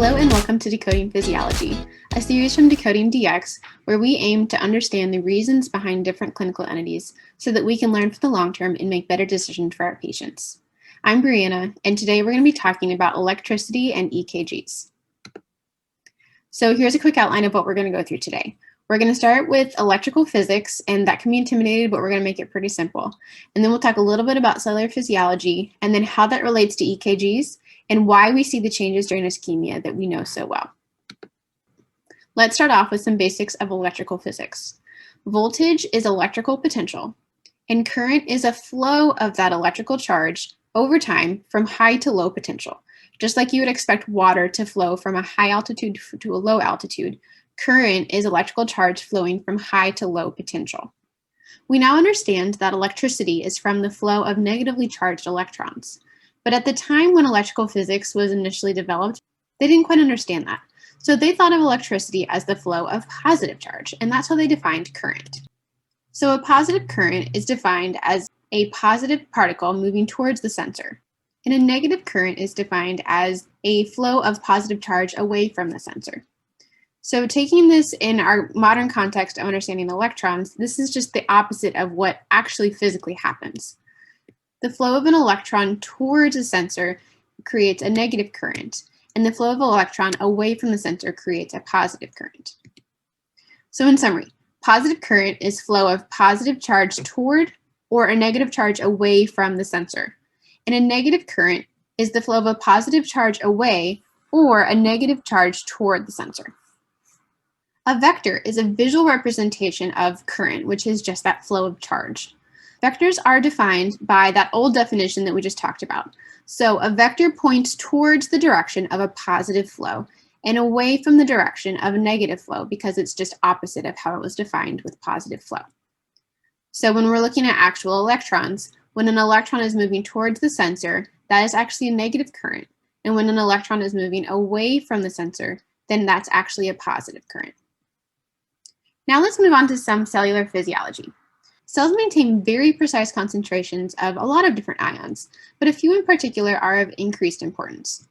Hello and welcome to Decoding Physiology, a series from Decoding DX where we aim to understand the reasons behind different clinical entities so that we can learn for the long term and make better decisions for our patients. I'm Brianna, and today we're going to be talking about electricity and EKGs. So here's a quick outline of what we're going to go through today. We're going to start with electrical physics, and that can be intimidating, but we're going to make it pretty simple. And then we'll talk a little bit about cellular physiology, and then how that relates to EKGs, and why we see the changes during ischemia that we know so well. Let's start off with some basics of electrical physics. Voltage is electrical potential, and current is a flow of that electrical charge over time from high to low potential. Just like you would expect water to flow from a high altitude to a low altitude, current is electrical charge flowing from high to low potential. We now understand that electricity is from the flow of negatively charged electrons. But at the time when electrical physics was initially developed, they didn't quite understand that. So they thought of electricity as the flow of positive charge, and that's how they defined current. So a positive current is defined as a positive particle moving towards the sensor, and a negative current is defined as a flow of positive charge away from the sensor. So taking this in our modern context of understanding electrons, this is just the opposite of what actually physically happens. The flow of an electron towards a sensor creates a negative current, and the flow of an electron away from the sensor creates a positive current. So in summary, positive current is flow of positive charge toward or a negative charge away from the sensor. And a negative current is the flow of a positive charge away or a negative charge toward the sensor. A vector is a visual representation of current, which is just that flow of charge. Vectors are defined by that old definition that we just talked about. So a vector points towards the direction of a positive flow and away from the direction of a negative flow because it's just opposite of how it was defined with positive flow. So when we're looking at actual electrons, when an electron is moving towards the sensor, that is actually a negative current. And when an electron is moving away from the sensor, then that's actually a positive current. Now let's move on to some cellular physiology. Cells maintain very precise concentrations of a lot of different ions, but a few in particular are of increased importance.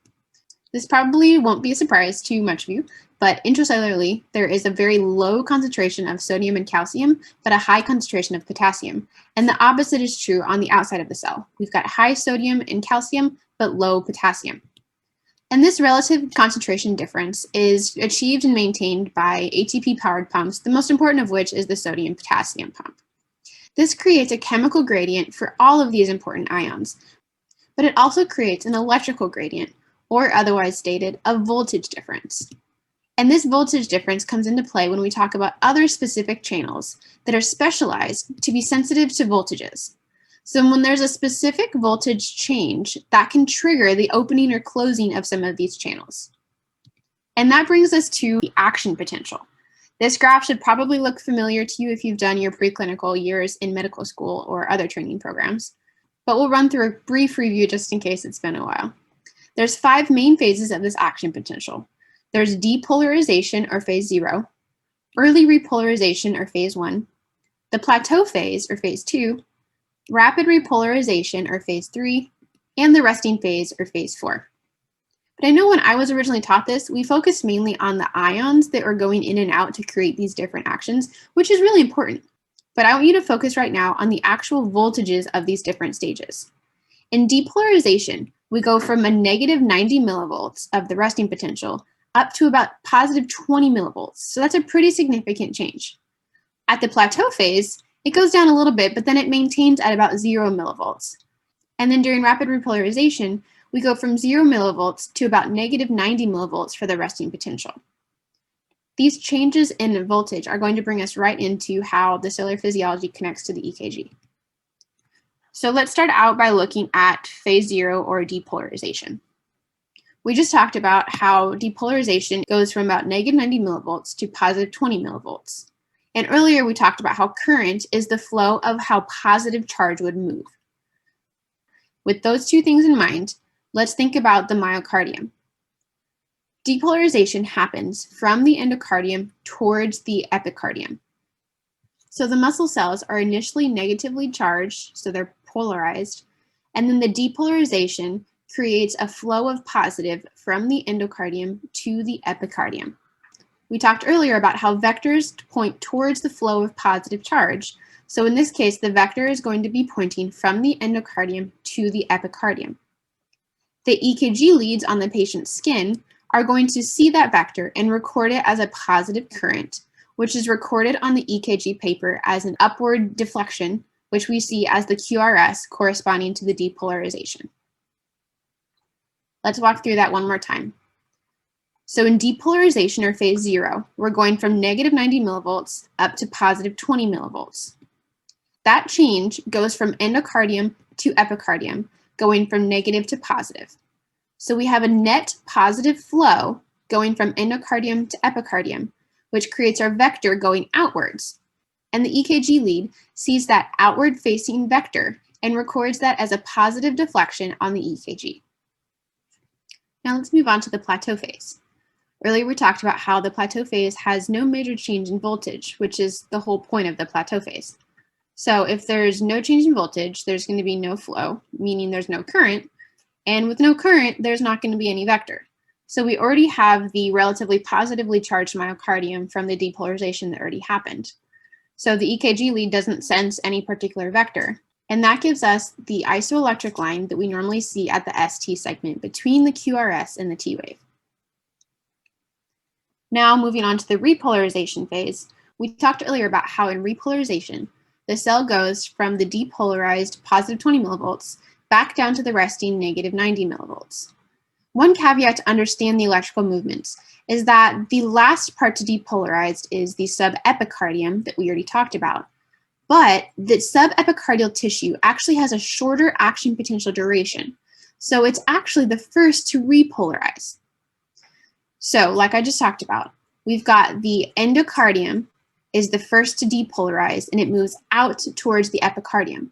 This probably won't be a surprise to much of you, but intracellularly, there is a very low concentration of sodium and calcium, but a high concentration of potassium. And the opposite is true on the outside of the cell. We've got high sodium and calcium, but low potassium. And this relative concentration difference is achieved and maintained by ATP-powered pumps, the most important of which is the sodium-potassium pump. This creates a chemical gradient for all of these important ions, but it also creates an electrical gradient, or otherwise stated, a voltage difference. And this voltage difference comes into play when we talk about other specific channels that are specialized to be sensitive to voltages. So when there's a specific voltage change, that can trigger the opening or closing of some of these channels. And that brings us to the action potential. This graph should probably look familiar to you if you've done your preclinical years in medical school or other training programs, but we'll run through a brief review just in case it's been a while. There's 5 main phases of this action potential. There's depolarization, or phase 0, early repolarization, or phase 1, the plateau phase, or phase 2, rapid repolarization, or phase 3, and the resting phase, or phase 4. But I know when I was originally taught this, we focused mainly on the ions that are going in and out to create these different actions, which is really important. But I want you to focus right now on the actual voltages of these different stages. In depolarization, we go from a negative 90 millivolts of the resting potential up to about positive 20 millivolts. So that's a pretty significant change. At the plateau phase, it goes down a little bit, but then it maintains at about 0 millivolts. And then during rapid repolarization, we go from 0 millivolts to about negative 90 millivolts for the resting potential. These changes in voltage are going to bring us right into how the cellular physiology connects to the EKG. So let's start out by looking at phase 0, or depolarization. We just talked about how depolarization goes from about negative 90 millivolts to positive 20 millivolts. And earlier we talked about how current is the flow of how positive charge would move. With those two things in mind, let's think about the myocardium. Depolarization happens from the endocardium towards the epicardium. So the muscle cells are initially negatively charged, so they're polarized, and then the depolarization creates a flow of positive from the endocardium to the epicardium. We talked earlier about how vectors point towards the flow of positive charge. So in this case, the vector is going to be pointing from the endocardium to the epicardium. The EKG leads on the patient's skin are going to see that vector and record it as a positive current, which is recorded on the EKG paper as an upward deflection, which we see as the QRS corresponding to the depolarization. Let's walk through that one more time. So in depolarization, or phase 0, we're going from negative 90 millivolts up to positive 20 millivolts. That change goes from endocardium to epicardium, going from negative to positive. So we have a net positive flow going from endocardium to epicardium, which creates our vector going outwards. And the EKG lead sees that outward facing vector and records that as a positive deflection on the EKG. Now let's move on to the plateau phase. Earlier we talked about how the plateau phase has no major change in voltage, which is the whole point of the plateau phase. So if there's no change in voltage, there's going to be no flow, meaning there's no current. And with no current, there's not going to be any vector. So we already have the relatively positively charged myocardium from the depolarization that already happened. So the EKG lead doesn't sense any particular vector. And that gives us the isoelectric line that we normally see at the ST segment between the QRS and the T wave. Now moving on to the repolarization phase, we talked earlier about how in repolarization, the cell goes from the depolarized positive 20 millivolts back down to the resting negative 90 millivolts. One caveat to understand the electrical movements is that the last part to depolarize is the subepicardium that we already talked about. But the subepicardial tissue actually has a shorter action potential duration. So it's actually the first to repolarize. So like I just talked about, we've got the endocardium is the first to depolarize and it moves out towards the epicardium.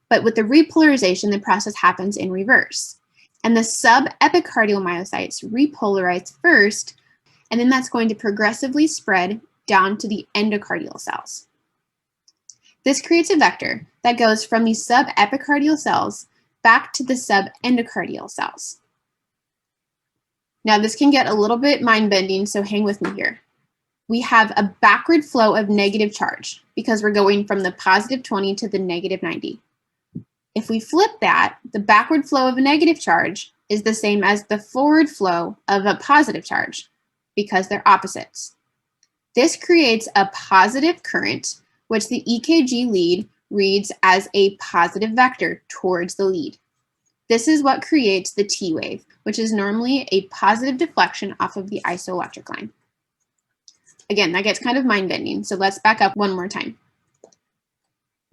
But with the repolarization, the process happens in reverse. And the subepicardial myocytes repolarize first, and then that's going to progressively spread down to the endocardial cells. This creates a vector that goes from the subepicardial cells back to the subendocardial cells. Now this can get a little bit mind-bending, so hang with me here. We have a backward flow of negative charge because we're going from the positive 20 to the negative 90. If we flip that, the backward flow of a negative charge is the same as the forward flow of a positive charge because they're opposites. This creates a positive current, which the EKG lead reads as a positive vector towards the lead. This is what creates the T wave, which is normally a positive deflection off of the isoelectric line. Again, that gets kind of mind-bending, so let's back up one more time.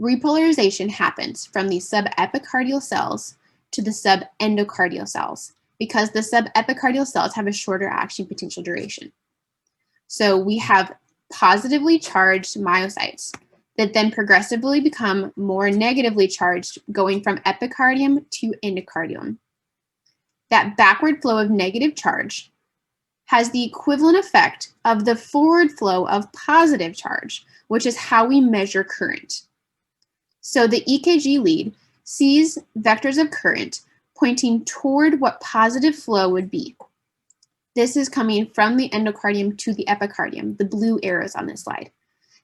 Repolarization happens from the subepicardial cells to the subendocardial cells because the subepicardial cells have a shorter action potential duration. So we have positively charged myocytes that then progressively become more negatively charged, going from epicardium to endocardium. That backward flow of negative charge has the equivalent effect of the forward flow of positive charge, which is how we measure current. So the EKG lead sees vectors of current pointing toward what positive flow would be. This is coming from the endocardium to the epicardium, the blue arrows on this slide.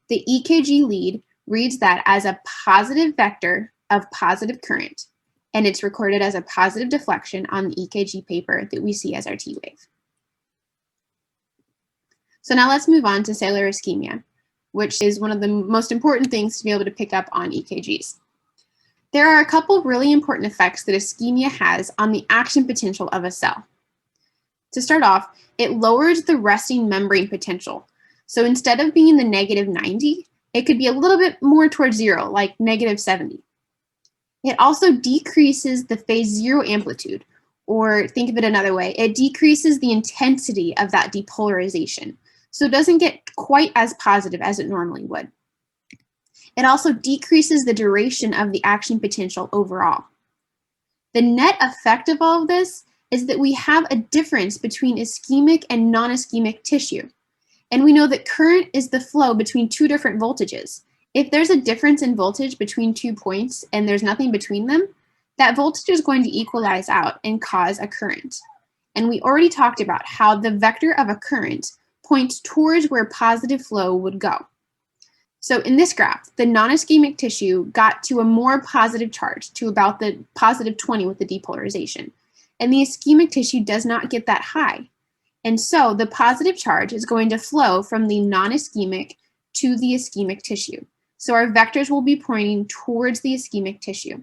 The EKG lead reads that as a positive vector of positive current, and it's recorded as a positive deflection on the EKG paper that we see as our T wave. So now let's move on to cellular ischemia, which is one of the most important things to be able to pick up on EKGs. There are a couple really important effects that ischemia has on the action potential of a cell. To start off, it lowers the resting membrane potential. So instead of being the negative 90, it could be a little bit more towards 0, like negative 70. It also decreases the phase 0 amplitude, or think of it another way, it decreases the intensity of that depolarization. So it doesn't get quite as positive as it normally would. It also decreases the duration of the action potential overall. The net effect of all of this is that we have a difference between ischemic and non-ischemic tissue. And we know that current is the flow between two different voltages. If there's a difference in voltage between 2 points and there's nothing between them, that voltage is going to equalize out and cause a current. And we already talked about how the vector of a current points towards where positive flow would go. So in this graph, the non-ischemic tissue got to a more positive charge, to about the positive 20 with the depolarization. And the ischemic tissue does not get that high. And so the positive charge is going to flow from the non-ischemic to the ischemic tissue. So our vectors will be pointing towards the ischemic tissue.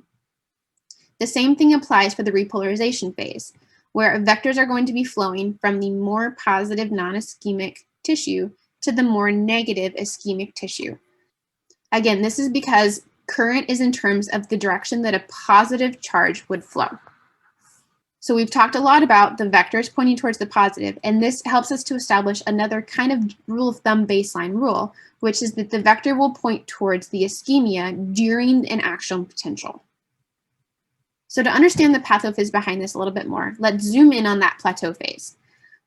The same thing applies for the repolarization phase, where vectors are going to be flowing from the more positive non-ischemic tissue to the more negative ischemic tissue. Again, this is because current is in terms of the direction that a positive charge would flow. So we've talked a lot about the vectors pointing towards the positive, and this helps us to establish another kind of rule of thumb baseline rule, which is that the vector will point towards the ischemia during an axial potential. So to understand the pathophys behind this a little bit more, let's zoom in on that plateau phase.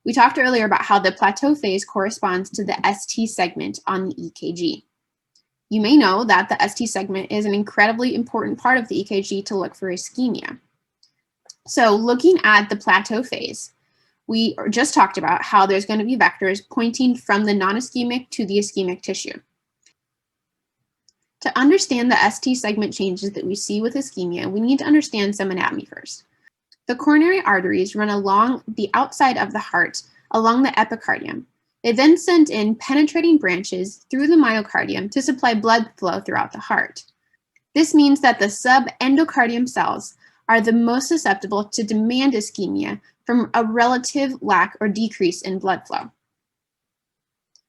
We talked earlier about how the plateau phase corresponds to the ST segment on the EKG. You may know that the ST segment is an incredibly important part of the EKG to look for ischemia. So looking at the plateau phase, we just talked about how there's going to be vectors pointing from the non-ischemic to the ischemic tissue. To understand the ST segment changes that we see with ischemia, we need to understand some anatomy first. The coronary arteries run along the outside of the heart, along the epicardium. They then send in penetrating branches through the myocardium to supply blood flow throughout the heart. This means that the subendocardium cells are the most susceptible to demand ischemia from a relative lack or decrease in blood flow.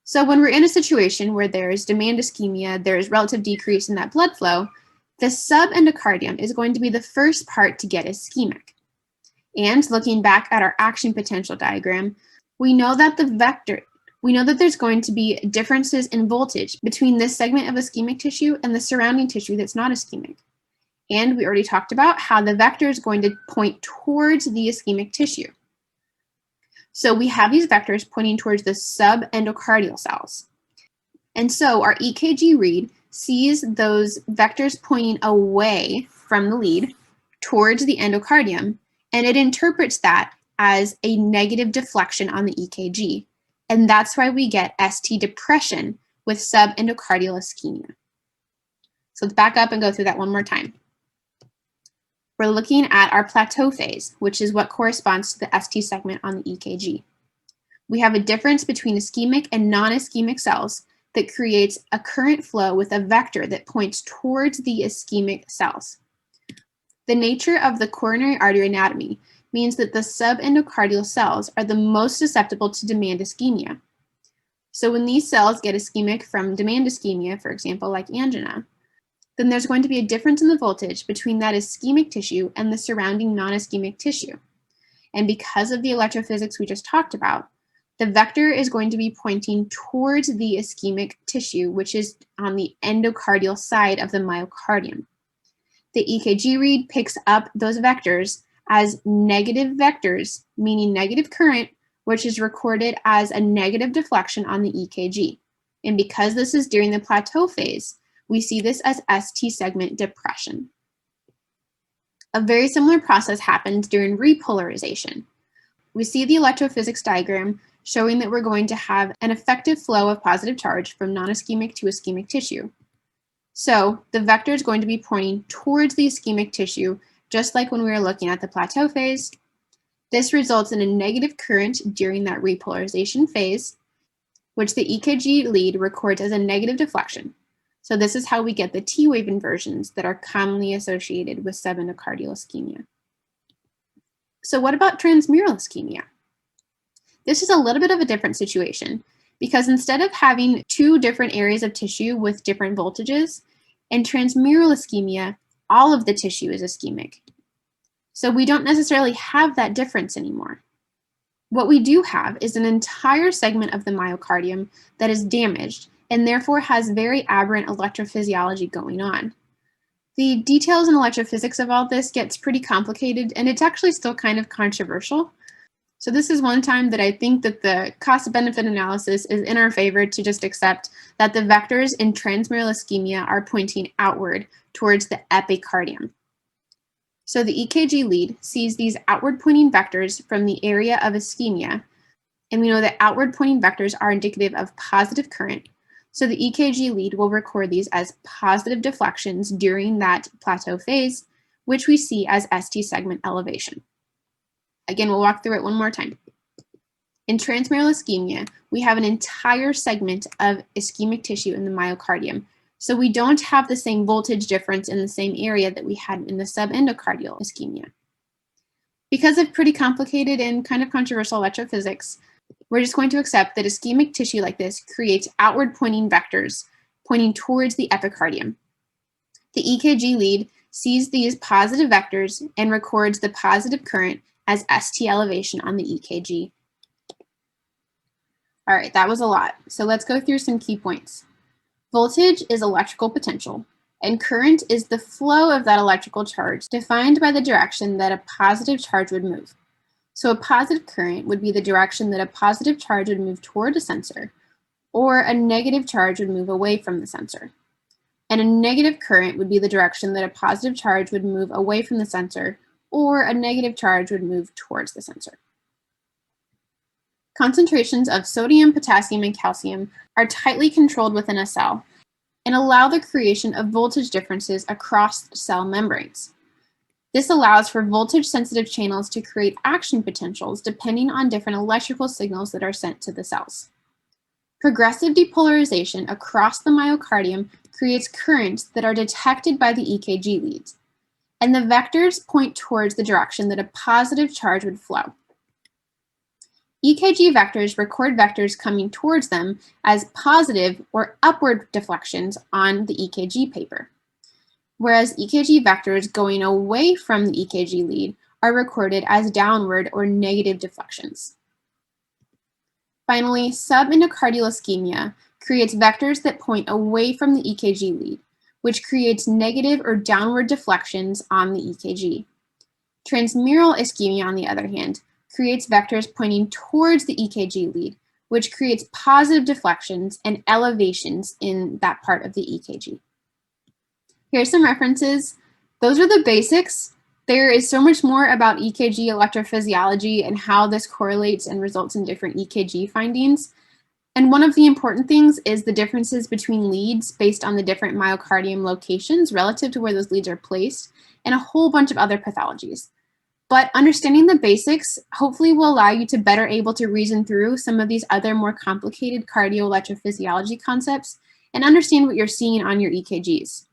So when we're in a situation where there is demand ischemia, there is relative decrease in that blood flow, the subendocardium is going to be the first part to get ischemic. And looking back at our action potential diagram, we know that there's going to be differences in voltage between this segment of ischemic tissue and the surrounding tissue that's not ischemic. And we already talked about how the vector is going to point towards the ischemic tissue. So we have these vectors pointing towards the subendocardial cells. And so our EKG read sees those vectors pointing away from the lead towards the endocardium, and it interprets that as a negative deflection on the EKG. And that's why we get ST depression with subendocardial ischemia. So let's back up and go through that one more time. We're looking at our plateau phase, which is what corresponds to the ST segment on the EKG. We have a difference between ischemic and non-ischemic cells that creates a current flow with a vector that points towards the ischemic cells. The nature of the coronary artery anatomy means that the subendocardial cells are the most susceptible to demand ischemia. So when these cells get ischemic from demand ischemia, for example, like angina, then there's going to be a difference in the voltage between that ischemic tissue and the surrounding non-ischemic tissue. And because of the electrophysics we just talked about, the vector is going to be pointing towards the ischemic tissue, which is on the endocardial side of the myocardium. The EKG read picks up those vectors as negative vectors, meaning negative current, which is recorded as a negative deflection on the EKG. And because this is during the plateau phase, we see this as ST segment depression. A very similar process happens during repolarization. We see the electrophysics diagram showing that we're going to have an effective flow of positive charge from non-ischemic to ischemic tissue. So the vector is going to be pointing towards the ischemic tissue, just like when we were looking at the plateau phase. This results in a negative current during that repolarization phase, which the EKG lead records as a negative deflection. So this is how we get the T-wave inversions that are commonly associated with subendocardial ischemia. So what about transmural ischemia? This is a little bit of a different situation because instead of having two different areas of tissue with different voltages, in transmural ischemia, all of the tissue is ischemic. So we don't necessarily have that difference anymore. What we do have is an entire segment of the myocardium that is damaged and therefore has very aberrant electrophysiology going on. The details and electrophysics of all this gets pretty complicated, and it's actually still kind of controversial. So this is one time that I think that the cost-benefit analysis is in our favor to just accept that the vectors in transmural ischemia are pointing outward towards the epicardium. So the EKG lead sees these outward pointing vectors from the area of ischemia, and we know that outward pointing vectors are indicative of positive current. So the EKG lead will record these as positive deflections during that plateau phase, which we see as ST segment elevation. Again, we'll walk through it one more time. In transmural ischemia, we have an entire segment of ischemic tissue in the myocardium. So we don't have the same voltage difference in the same area that we had in the subendocardial ischemia. Because of pretty complicated and kind of controversial electrophysics, we're just going to accept that ischemic tissue like this creates outward pointing vectors pointing towards the epicardium. The EKG lead sees these positive vectors and records the positive current as ST elevation on the EKG. All right, that was a lot. So let's go through some key points. Voltage is electrical potential, and current is the flow of that electrical charge defined by the direction that a positive charge would move. So a positive current would be the direction that a positive charge would move toward a sensor, or a negative charge would move away from the sensor. And a negative current would be the direction that a positive charge would move away from the sensor, or a negative charge would move towards the sensor. Concentrations of sodium, potassium, and calcium are tightly controlled within a cell and allow the creation of voltage differences across cell membranes. This allows for voltage-sensitive channels to create action potentials depending on different electrical signals that are sent to the cells. Progressive depolarization across the myocardium creates currents that are detected by the EKG leads, and the vectors point towards the direction that a positive charge would flow. EKG vectors record vectors coming towards them as positive or upward deflections on the EKG paper, whereas EKG vectors going away from the EKG lead are recorded as downward or negative deflections. Finally, subendocardial ischemia creates vectors that point away from the EKG lead, which creates negative or downward deflections on the EKG. Transmural ischemia, on the other hand, creates vectors pointing towards the EKG lead, which creates positive deflections and elevations in that part of the EKG. Here's some references. Those are the basics. There is so much more about EKG electrophysiology and how this correlates and results in different EKG findings. And one of the important things is the differences between leads based on the different myocardium locations relative to where those leads are placed, and a whole bunch of other pathologies. But understanding the basics hopefully will allow you to better able to reason through some of these other more complicated cardio-electrophysiology concepts and understand what you're seeing on your EKGs.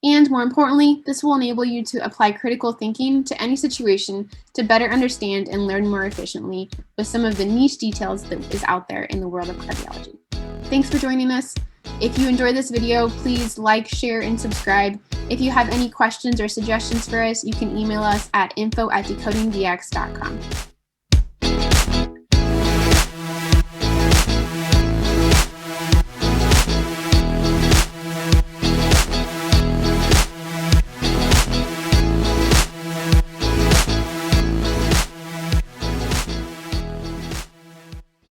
And more importantly, this will enable you to apply critical thinking to any situation to better understand and learn more efficiently with some of the niche details that is out there in the world of cardiology. Thanks for joining us. If you enjoyed this video, please like, share, and subscribe. If you have any questions or suggestions for us, you can email us at info@decodingdx.com.